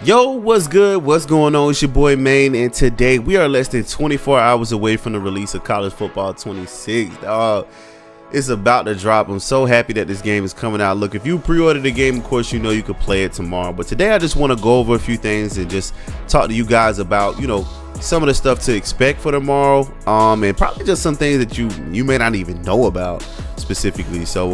Yo, what's good? What's going on? It's your boy Maine, and today we are less than 24 hours away from the release of College Football 26. It's about to drop. I'm so happy that this game is coming out. Look, if you pre-ordered the game, of course, you know you could play it tomorrow. But today I just want to go over a few things and just talk to you guys about, some of the stuff to expect for tomorrow. And probably just some things that you may not even know about specifically. So,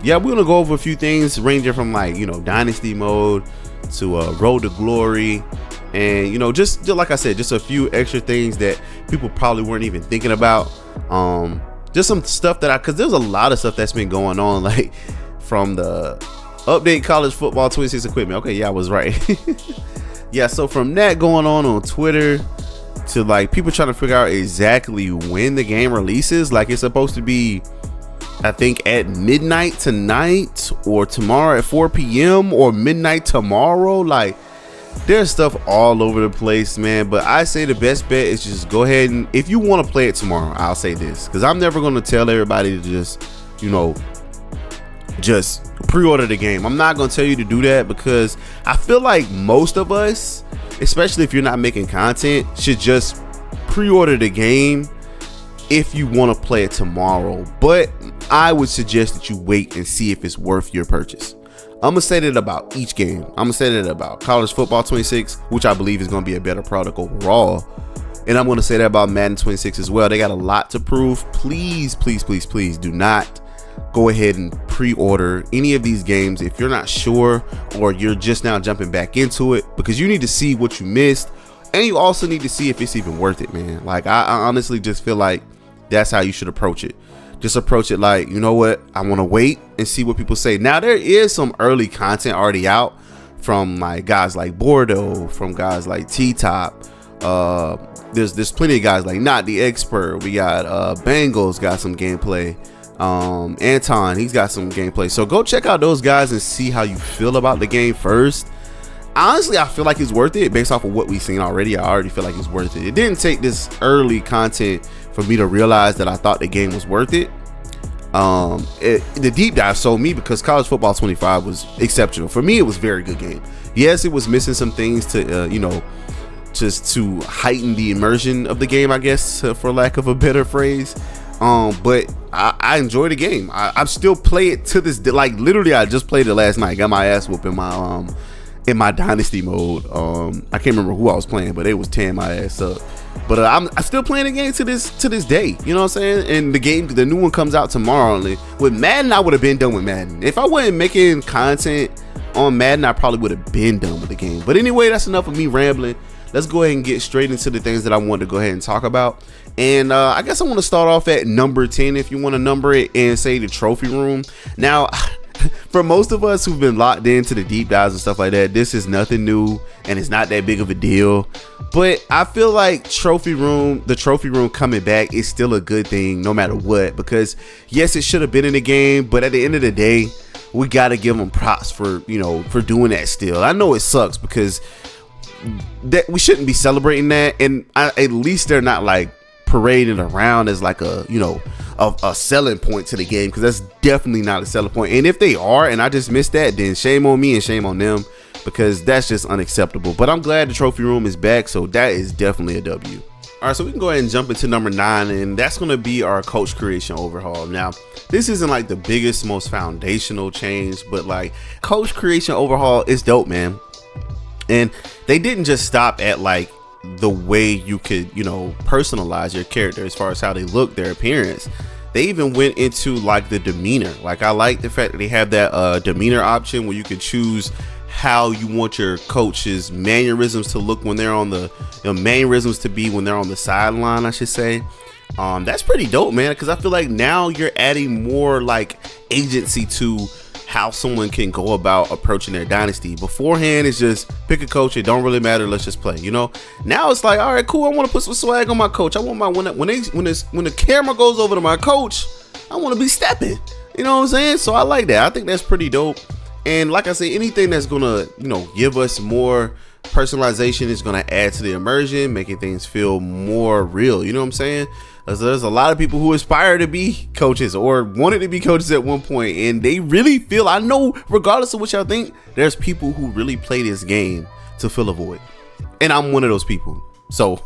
yeah, we're going to go over a few things ranging from Dynasty Mode to Road to Glory, and just like I said, just a few extra things that people probably weren't even thinking about. Just some stuff because there's a lot of stuff that's been going on, like from the update College Football 26 equipment. Okay, yeah, I was right. Yeah, so from that going on Twitter to people trying to figure out exactly when the game releases. Like, it's supposed to be, I think, at midnight tonight, or tomorrow at 4 p.m. or midnight tomorrow. There's stuff all over the place, man. But I say the best bet is just go ahead, and if you want to play it tomorrow, I'll say this, because I'm never going to tell everybody to just pre-order the game. I'm not going to tell you to do that, because I feel like most of us, especially if you're not making content, should just pre-order the game if you want to play it tomorrow. But I would suggest that you wait and see if it's worth your purchase. I'm gonna say that about each game. I'm gonna say that about College Football 26, which I believe is gonna be a better product overall, and I'm gonna say that about Madden 26 as well. They got a lot to prove. Please do not go ahead and pre-order any of these games if you're not sure, or you're just now jumping back into it, because you need to see what you missed, and you also need to see if it's even worth it, man. I honestly just feel like that's how you should approach it. Just approach it like, you know what, I want to wait and see what people say. Now, there is some early content already out from guys like Bordeaux, from guys like T-Top. There's plenty of guys like Not the Expert. We got Bengals got some gameplay. Anton, he's got some gameplay. So go check out those guys and see how you feel about the game first. Honestly, I feel like it's worth it based off of what we've seen already. I already feel like it's worth it. It didn't take this early content for me to realize that I thought the game was worth it. The deep dive sold me, because College Football 25 was exceptional. For me, it was a very good game. Yes, it was missing some things to, just to heighten the immersion of the game, I guess, for lack of a better phrase. But I enjoy the game. I still play it to this day. Literally, I just played it last night. Got my ass whooped in my Dynasty Mode. I can't remember who I was playing, but it was tearing my ass up. But I'm still playing the game to this day. You know what I'm saying? And the new one comes out tomorrow. With Madden, I would have been done with Madden. If I wasn't making content on Madden, I probably would have been done with the game. But anyway, that's enough of me rambling. Let's go ahead and get straight into the things that I wanted to go ahead and talk about. And I guess I want to start off at number 10, if you want to number it, and say the trophy room. Now, for most of us who've been locked into the deep dives and stuff like that, this is nothing new and it's not that big of a deal. But I feel like the trophy room coming back is still a good thing no matter what, because yes, it should have been in the game, but at the end of the day, we got to give them props for doing that still. I know it sucks, because that we shouldn't be celebrating that, and at least they're not parading around as a selling point to the game, because that's definitely not a selling point. And if they are, and I just missed that, then shame on me and shame on them, because that's just unacceptable. But I'm glad the trophy room is back, so that is definitely a W. All right, so we can go ahead and jump into number 9, and that's going to be our coach creation overhaul. Now, this isn't the biggest, most foundational change, but coach creation overhaul is dope, man. And they didn't just stop at the way you could personalize your character as far as how they look, their appearance. They even went into the demeanor. I like the fact that they have that demeanor option where you can choose how you want your coach's mannerisms to look when they're on the mannerisms to be when they're on the sideline, I should say. That's pretty dope, man, because I feel like now you're adding more agency to how someone can go about approaching their dynasty. Beforehand, it's just pick a coach. It don't really matter. Let's just play. Now it's all right, cool. I want to put some swag on my coach. I want when the camera goes over to my coach, I want to be stepping. You know what I'm saying? So I like that. I think that's pretty dope. And like I say, anything that's gonna give us more personalization is gonna add to the immersion, making things feel more real. You know what I'm saying? There's a lot of people who aspire to be coaches or wanted to be coaches at one point, and they really feel, I know, regardless of what y'all think, there's people who really play this game to fill a void. And I'm one of those people. So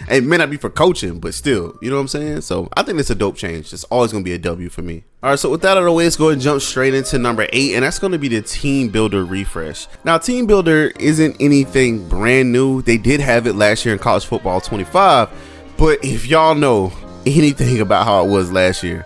it may not be for coaching, but still, you know what I'm saying? So I think it's a dope change. It's always going to be a W for me. All right, so with that out of the way, let's go ahead and jump straight into number 8, and that's going to be the Team Builder refresh. Now, Team Builder isn't anything brand new. They did have it last year in College Football 25, but if y'all know anything about how it was last year,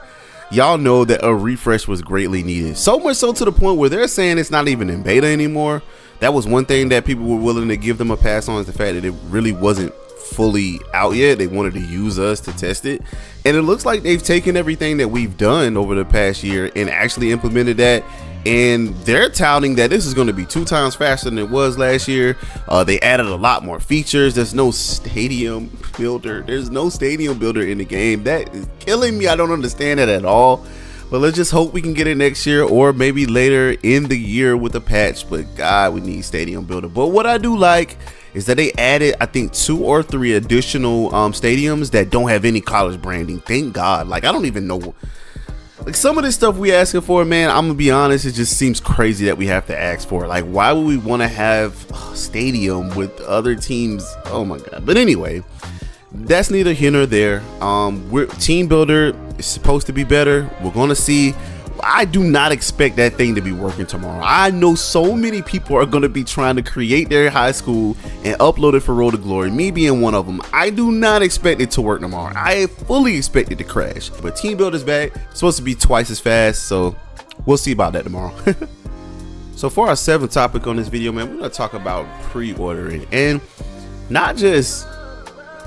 y'all know that a refresh was greatly needed. So much so to the point where they're saying it's not even in beta anymore. That was one thing that people were willing to give them a pass on, is the fact that it really wasn't fully out yet. They wanted to use us to test it, and it looks like they've taken everything that we've done over the past year and actually implemented that, and they're touting that this is going to be 2 times faster than it was last year. They added a lot more features. There's no stadium builder in the game. That is killing me. I don't understand it at all, but let's just hope we can get it next year or maybe later in the year with a patch. But God, we need stadium builder. But what I do like is that they added, I think, 2 or 3 additional stadiums that don't have any college branding. Thank God. Like, I don't even know. Like, some of this stuff we asking for, man, I'm gonna be honest, it just seems crazy that we have to ask for it. Like, why would we want to have a stadium with other teams? Oh my God. But anyway, that's neither here nor there. Team Builder is supposed to be better. We're gonna see. I do not expect that thing to be working tomorrow. I know so many people are going to be trying to create their high school and upload it for Road to Glory, me being one of them. I do not expect it to work tomorrow. I fully expect it to crash. But Team Builder's back. It's supposed to be twice as fast, so we'll see about that tomorrow. So for our 7th topic on this video, man, we're going to talk about pre-ordering, and not just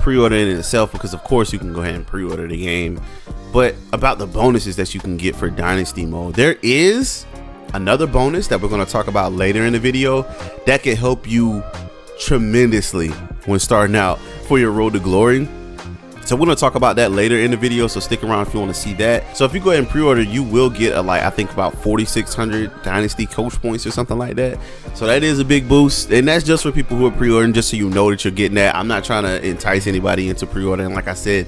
pre-ordering in itself, because of course you can go ahead and pre-order the game, but about the bonuses that you can get for Dynasty Mode. There is another bonus that we're going to talk about later in the video that can help you tremendously when starting out for your Road to Glory. So we're going to talk about that later in the video, so stick around if you want to see that. So if you go ahead and pre-order, you will get I think about 4,600 Dynasty coach points or something like that. So that is a big boost, and that's just for people who are pre-ordering, just so you know that you're getting that. I'm not trying to entice anybody into pre-ordering. Like I said,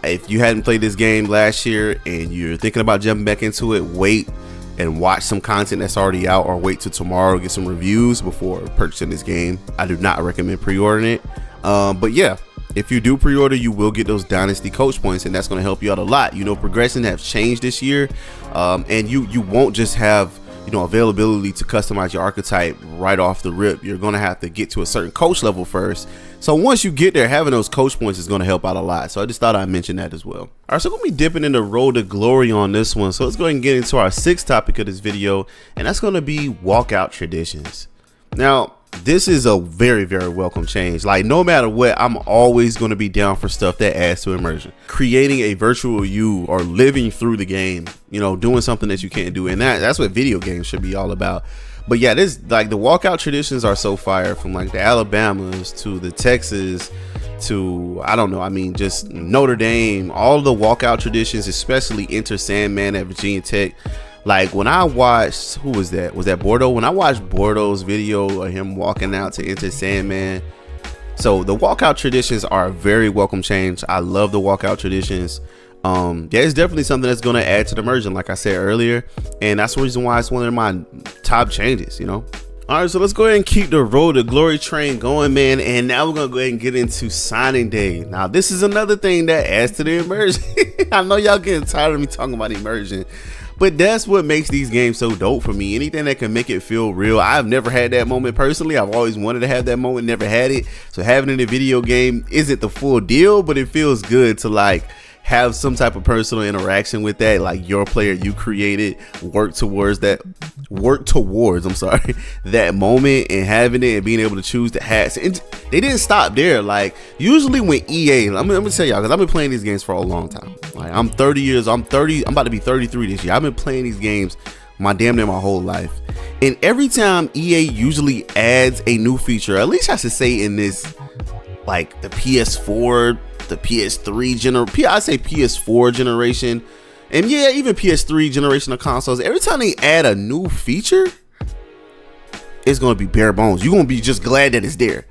if you hadn't played this game last year and you're thinking about jumping back into it, wait and watch some content that's already out, or wait till tomorrow to get some reviews before purchasing this game. I do not recommend pre-ordering it. But yeah, if you do pre-order, you will get those Dynasty coach points, and that's going to help you out a lot. You know, progression have changed this year, and you won't just have, you know, availability to customize your archetype right off the rip. You're going to have to get to a certain coach level first. So once you get there, having those coach points is going to help out a lot. So I just thought I'd mention that as well. All right, so we're going to be dipping into Road to Glory on this one. So let's go ahead and get into our 6th topic of this video, and that's going to be walkout traditions. Now, this is a very, very welcome change. Like, no matter what, I'm always going to be down for stuff that adds to immersion. Creating a virtual you, or living through the game, you know, doing something that you can't do. And that's what video games should be all about. But yeah, this, like, the walkout traditions are so fire, from like the Alabamas to the Texas to, I don't know, I mean, just Notre Dame, all the walkout traditions, especially Enter Sandman at Virginia Tech. Like, when I watched, who was that? Was that Bordeaux? When I watched Bordeaux's video of him walking out to Enter Sandman. So the walkout traditions are a very welcome change. I love the walkout traditions. Yeah, it's definitely something that's going to add to the immersion, like I said earlier. And that's the reason why it's one of my top changes, you know. All right, so let's go ahead and keep the Road to Glory train going, man. And now we're going to go ahead and get into signing day. Now, this is another thing that adds to the immersion. I know y'all getting tired of me talking about immersion, but that's what makes these games so dope for me. Anything that can make it feel real. I've never had that moment personally. I've always wanted to have that moment, never had it. So having it in a video game isn't the full deal, but it feels good to, like, have some type of personal interaction with that, like your player you created work towards that moment, and having it and being able to choose the hats. And they didn't stop there. Like, usually when EA, I'm gonna tell y'all, because I've been playing these games for a long time. Like, I'm about to be 33 this year. I've been playing these games damn near my whole life, and every time EA usually adds a new feature, at least I should say in this, like the PS4, the PS3 I say PS4 generation, and yeah, even PS3 generation of consoles, every time they add a new feature, it's gonna be bare bones. You're gonna be just glad that it's there.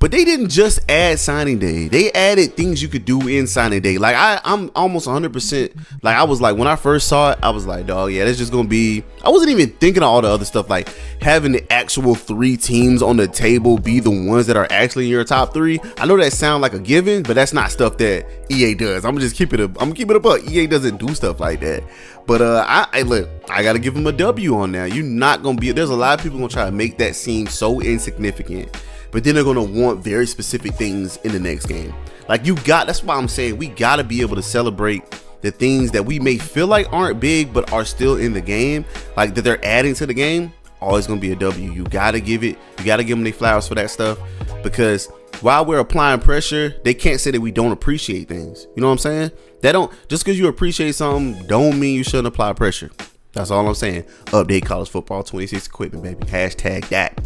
But they didn't just add signing day. They added things you could do in signing day. Like I'm almost 100%. Like I was like, when I first saw it, I was like, dog, yeah, that's just gonna be. I wasn't even thinking of all the other stuff, like having the actual 3 teams on the table be the ones that are actually in your top 3. I know that sounds like a given, but that's not stuff that EA does. I'm gonna just keep it a buck. EA doesn't do stuff like that. But I look, I gotta give them a W on that. You're not gonna be. There's a lot of people gonna try to make that seem so insignificant. But then they're gonna want very specific things in the next game. Like that's why I'm saying we gotta be able to celebrate the things that we may feel like aren't big but are still in the game, like that they're adding to the game. Always gonna be a W. You gotta give them their flowers for that stuff, because while we're applying pressure, they can't say that we don't appreciate things. You know what I'm saying? Just because you appreciate something don't mean you shouldn't apply pressure. That's all I'm saying. Update college football 26 equipment, baby. Hashtag that.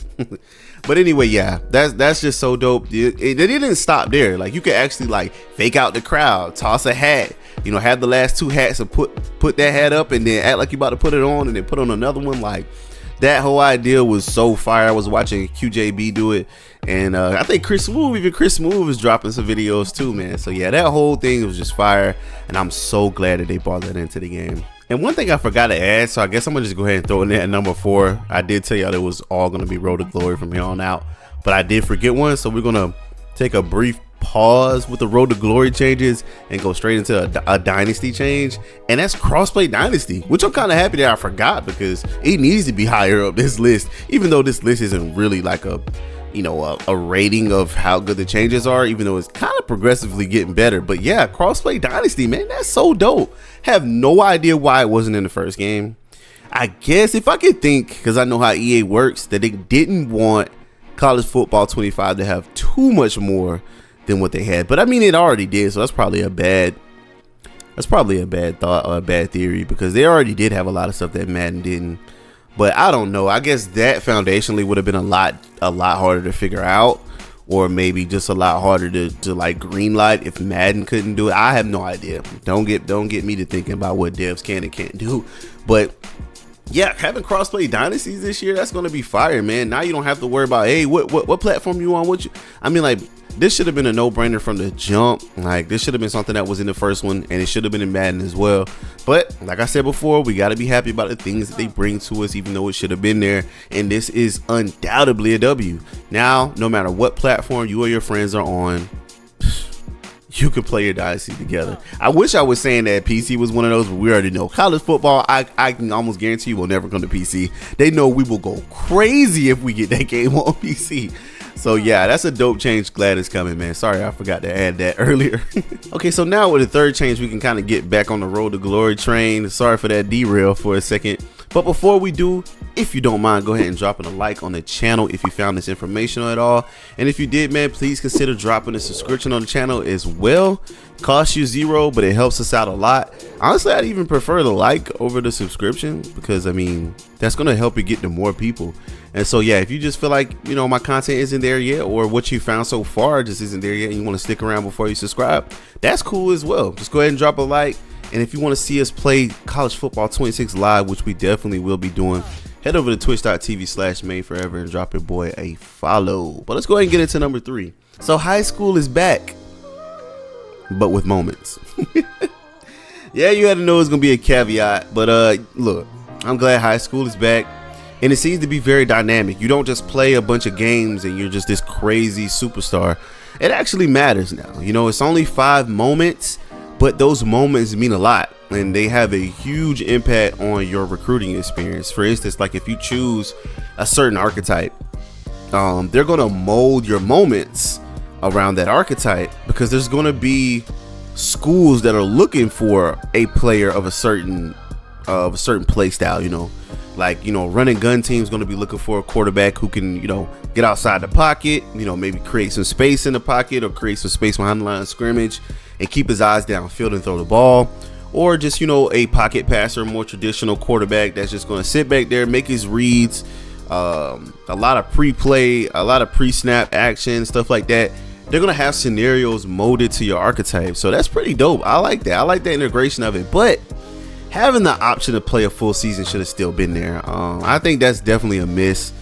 But anyway, yeah, that's just so dope. It didn't stop there. Like you could actually like fake out the crowd, toss a hat, have the last 2 hats and put that hat up and then act like you about to put it on and then put on another one. Like that whole idea was so fire. I was watching QJB do it, and I think Chris Smoove is dropping some videos too, man. So yeah, that whole thing was just fire, and I'm so glad that they brought that into the game. And one thing I forgot to add, so I guess I'm gonna just go ahead and throw in there at number 4. I did tell y'all it was all gonna be Road to Glory from here on out, but I did forget one, so we're gonna take a brief pause with the Road to Glory changes and go straight into a Dynasty change, and that's Crossplay Dynasty, which I'm kind of happy that I forgot, because it needs to be higher up this list, even though this list isn't really like a rating of how good the changes are, even though it's kind of progressively getting better. But yeah, Crossplay Dynasty, man, that's so dope. Have no idea why it wasn't in the first game. I guess if I could think, because I know how EA works, that they didn't want College Football 25 to have too much more than what they had. But I mean, it already did, so that's probably a bad thought or a bad theory, because they already did have a lot of stuff that Madden didn't. But I don't know. I guess that foundationally would have been a lot harder to figure out, or maybe just a lot harder to like greenlight if Madden couldn't do it. I have no idea. Don't get me to thinking about what devs can and can't do. But yeah, having crossplay dynasties this year, that's gonna be fire, man. Now you don't have to worry about, hey, what platform you on? I mean, like, this should have been a no-brainer from the jump. Like, this should have been something that was in the first one, and it should have been in Madden as well. But like I said before, we got to be happy about the things that they bring to us, even though it should have been there. And this is undoubtedly a W. Now, no matter what platform you or your friends are on, you can play your Dynasty together. I wish I was saying that PC was one of those, but we already know college football, I can almost guarantee you will never come to PC. They know we will go crazy if we get that game on PC. So yeah, that's a dope change. Glad it's coming, man. Sorry, I forgot to add that earlier. Okay, so now with the third change, we can kind of get back on the Road to Glory train. Sorry for that derail for a second. But before we do, if you don't mind, go ahead and dropping a like on the channel if you found this informational at all. And if you did, man, please consider dropping a subscription on the channel as well. Costs you $0, but it helps us out a lot. Honestly, I'd even prefer the like over the subscription, because I mean, that's going to help you get to more people. And so yeah, if you just feel like, you know, my content isn't there yet, or what you found so far just isn't there yet, and you want to stick around before you subscribe, that's cool as well. Just go ahead and drop a like. And if you want to see us play College Football 26 live, which we definitely will be doing, head over to twitch.tv/mainforever and drop your boy a follow. But let's go ahead and get into number 3. So high school is back, but with moments. Yeah, you had to know it's gonna be a caveat, but look, I'm glad high school is back, and it seems to be very dynamic. You don't just play a bunch of games and you're just this crazy superstar. It actually matters now. You know, it's only 5 moments, but those moments mean a lot, and they have a huge impact on your recruiting experience. For instance, like if you choose a certain archetype, they're gonna mold your moments around that archetype, because there's gonna be schools that are looking for a player of a certain play style. You know, like, you know, run and gun team's gonna be looking for a quarterback who can, you know, get outside the pocket, you know, maybe create some space in the pocket or create some space behind the line of scrimmage and keep his eyes downfield and throw the ball. Or just, you know, a pocket passer, more traditional quarterback that's just going to sit back there, make his reads, a lot of pre-play, a lot of pre-snap action, stuff like that. They're going to have scenarios molded to your archetype. So that's pretty dope. I like that. I like the integration of it. But having the option to play a full season should have still been there. I think that's definitely a miss.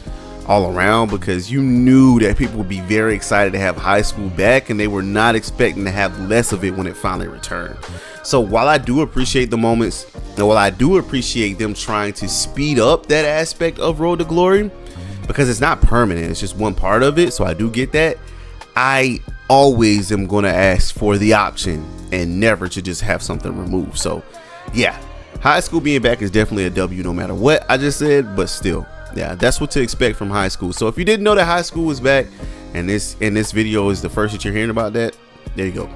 all around, because you knew that people would be very excited to have high school back, and they were not expecting to have less of it when it finally returned. So while I do appreciate the moments, and while I do appreciate them trying to speed up that aspect of Road to Glory, because it's not permanent, it's just one part of it, so I do get that, I always am going to ask for the option and never to just have something removed. So yeah, high school being back is definitely a W no matter what I just said, but still, yeah, that's what to expect from high school. So if you didn't know that high school was back, and this video is the first that you're hearing about that, there you go.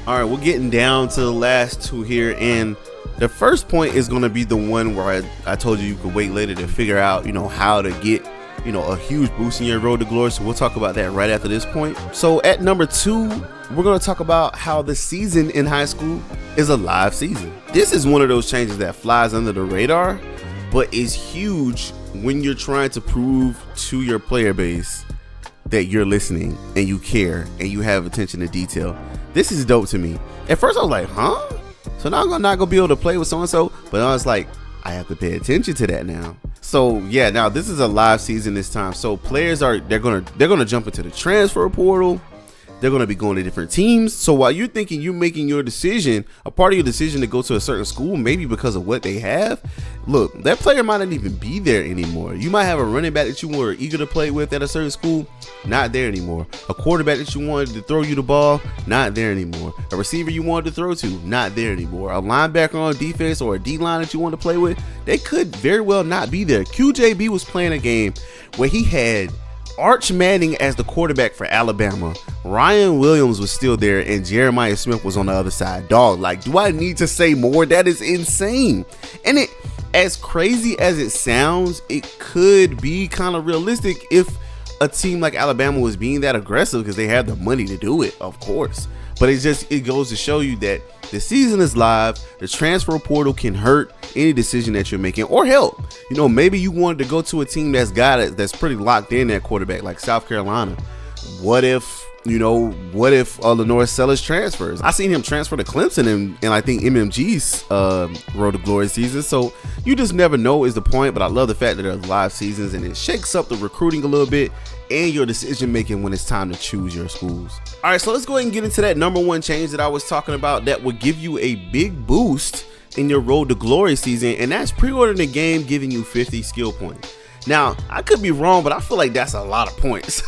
All right, we're getting down to the last two here, and the first point is going to be the one where I told you could wait later to figure out, how to get, a huge boost in your Road to Glory. So we'll talk about that right after this point. So at number 2, we're going to talk about how the season in high school is a live season. This is one of those changes that flies under the radar, but is huge when you're trying to prove to your player base that you're listening and you care and you have attention to detail. This is dope to me. At first I was like, huh? So now I'm not gonna be able to play with so-and-so, but I was like, I have to pay attention to that now. So yeah, now this is a live season this time. So players they're gonna jump into the transfer portal. They're going to be going to different teams. So while you're thinking you're making your decision, a part of your decision to go to a certain school, maybe because of what they have, look, that player might not even be there anymore. You might have a running back that you were eager to play with at a certain school, not there anymore. A quarterback that you wanted to throw you the ball, not there anymore. A receiver you wanted to throw to, not there anymore. A linebacker on defense or a D-line that you wanted to play with, they could very well not be there. QJB was playing a game where he had Arch Manning as the quarterback for Alabama. Ryan Williams was still there, and Jeremiah Smith was on the other side. Dog, like, do I need to say more? That is insane. And it, as crazy as it sounds, it could be kind of realistic if a team like Alabama was being that aggressive, because they have the money to do it, of course. But it goes to show you that the season is live. The transfer portal can hurt any decision that you're making or help. Maybe you wanted to go to a team that's pretty locked in at quarterback, like South Carolina. What if Lenore Sellers transfers? I seen him transfer to Clemson and I think MMG's Road to Glory season. So you just never know is the point. But I love the fact that there's live seasons, and it shakes up the recruiting a little bit and your decision making when it's time to choose your schools. All right, so let's go ahead and get into that number 1 change that I was talking about that would give you a big boost in your Road to Glory season, and that's pre-ordering the game, giving you 50 skill points. Now, I could be wrong, but I feel like that's a lot of points,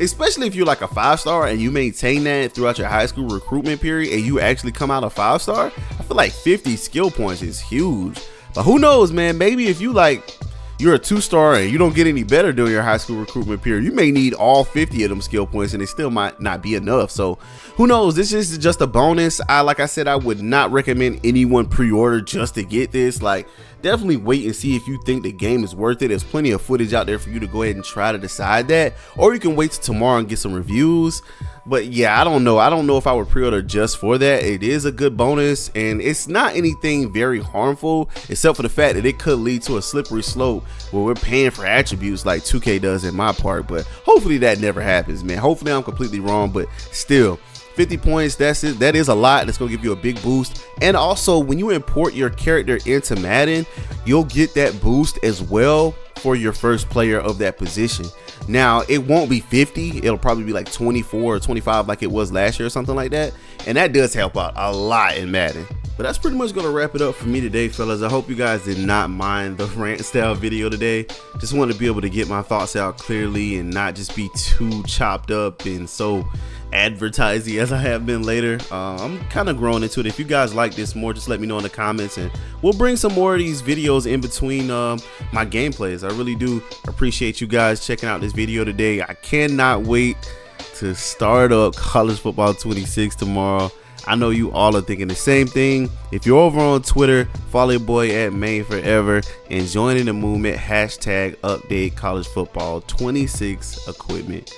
especially if you're like a 5-star and you maintain that throughout your high school recruitment period and you actually come out a 5-star. I feel like 50 skill points is huge. But who knows, man? Maybe if you're a 2-star and you don't get any better during your high school recruitment period, you may need all 50 of them skill points and it still might not be enough. So who knows? This is just a bonus. Like I said, I would not recommend anyone pre-order just to get this. Like, definitely wait and see if you think the game is worth it. There's plenty of footage out there for you to go ahead and try to decide that, or you can wait till tomorrow and get some reviews. But yeah, I don't know if I would pre-order just for that. It is a good bonus, and it's not anything very harmful, except for the fact that it could lead to a slippery slope where we're paying for attributes like 2K does in my part. But hopefully that never happens, man. Hopefully I'm completely wrong, but still, 50 points, that's it. That is a lot. That's gonna give you a big boost. And also, when you import your character into Madden, you'll get that boost as well for your first player of that position. Now, it won't be 50. It'll probably be like 24 or 25 like it was last year or something like that. And that does help out a lot in Madden. But that's pretty much going to wrap it up for me today, fellas. I hope you guys did not mind the rant style video today. Just wanted to be able to get my thoughts out clearly and not just be too chopped up and so advertising as I have been later. I'm kind of growing into it. If you guys like this more, just let me know in the comments, and we'll bring some more of these videos in between my gameplays. I really do appreciate you guys checking out this video today. I cannot wait to start up College Football 26 tomorrow. I know you all are thinking the same thing. If you're over on Twitter, follow your boy at Main Forever and join in the movement. Hashtag update College Football 26 equipment.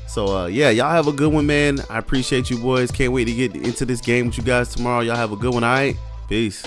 So yeah, y'all have a good one, man. I appreciate you boys. Can't wait to get into this game with you guys tomorrow. Y'all have a good one. All right, peace.